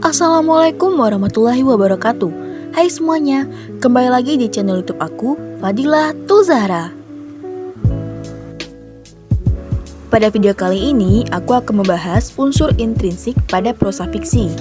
Assalamualaikum warahmatullahi wabarakatuh. Hai semuanya, kembali lagi di channel YouTube aku, Fadilah Tulzahra. Pada video kali ini, aku akan membahas unsur intrinsik pada prosa fiksi.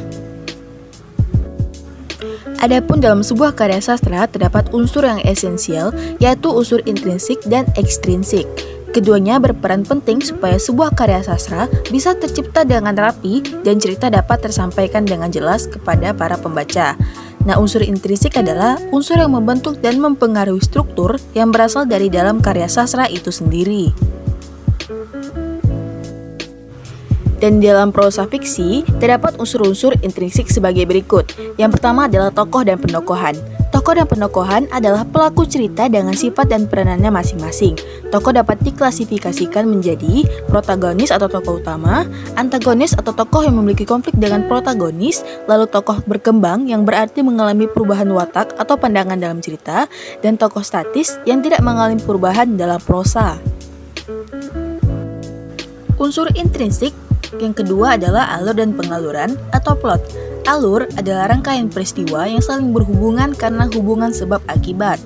Adapun dalam sebuah karya sastra terdapat unsur yang esensial, yaitu unsur intrinsik dan ekstrinsik. Keduanya berperan penting supaya sebuah karya sastra bisa tercipta dengan rapi dan cerita dapat tersampaikan dengan jelas kepada para pembaca. Nah, unsur intrinsik adalah unsur yang membentuk dan mempengaruhi struktur yang berasal dari dalam karya sastra itu sendiri. Dan dalam prosa fiksi, terdapat unsur-unsur intrinsik sebagai berikut. Yang pertama adalah tokoh dan penokohan. Tokoh dan penokohan adalah pelaku cerita dengan sifat dan peranannya masing-masing. Tokoh dapat diklasifikasikan menjadi protagonis atau tokoh utama, antagonis atau tokoh yang memiliki konflik dengan protagonis, lalu tokoh berkembang yang berarti mengalami perubahan watak atau pandangan dalam cerita, dan tokoh statis yang tidak mengalami perubahan dalam prosa. Unsur intrinsik yang kedua adalah alur dan pengaluran atau plot. Alur adalah rangkaian peristiwa yang saling berhubungan karena hubungan sebab akibat.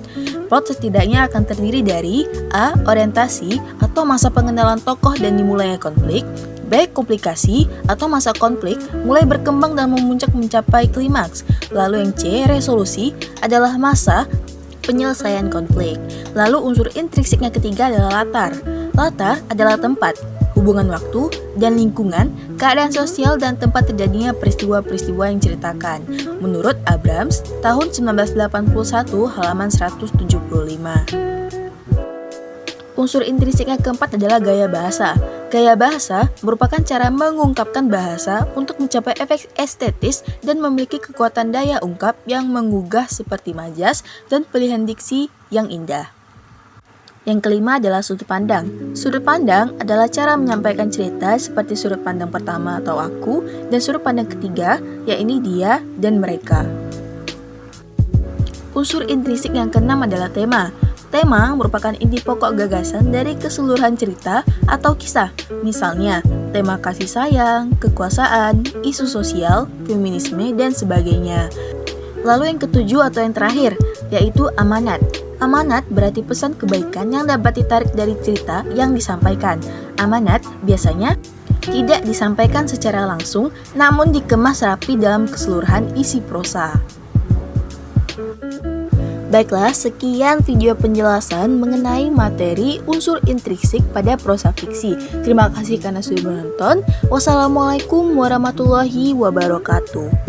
Plot setidaknya akan terdiri dari A. Orientasi atau masa pengenalan tokoh dan dimulainya konflik, B. Komplikasi atau masa konflik mulai berkembang dan memuncak mencapai klimaks. Lalu yang C. Resolusi adalah masa penyelesaian konflik. Lalu unsur intrinsik yang ketiga adalah latar. Latar adalah tempat, hubungan waktu, dan lingkungan, keadaan sosial, dan tempat terjadinya peristiwa-peristiwa yang diceritakan. Menurut Abrams, tahun 1981, halaman 175. Unsur intrinsik yang keempat adalah gaya bahasa. Gaya bahasa merupakan cara mengungkapkan bahasa untuk mencapai efek estetis dan memiliki kekuatan daya ungkap yang menggugah seperti majas dan pilihan diksi yang indah. Yang kelima adalah sudut pandang. Sudut pandang adalah cara menyampaikan cerita seperti sudut pandang pertama atau aku, dan sudut pandang ketiga, yaitu dia dan mereka. Unsur intrinsik yang keenam adalah tema. Tema merupakan inti pokok gagasan dari keseluruhan cerita atau kisah. Misalnya, tema kasih sayang, kekuasaan, isu sosial, feminisme, dan sebagainya. Lalu yang ketujuh atau yang terakhir, yaitu amanat. Amanat berarti pesan kebaikan yang dapat ditarik dari cerita yang disampaikan. Amanat biasanya tidak disampaikan secara langsung, namun dikemas rapi dalam keseluruhan isi prosa. Baiklah, sekian video penjelasan mengenai materi unsur intrinsik pada prosa fiksi. Terima kasih karena sudah menonton. Wassalamualaikum warahmatullahi wabarakatuh.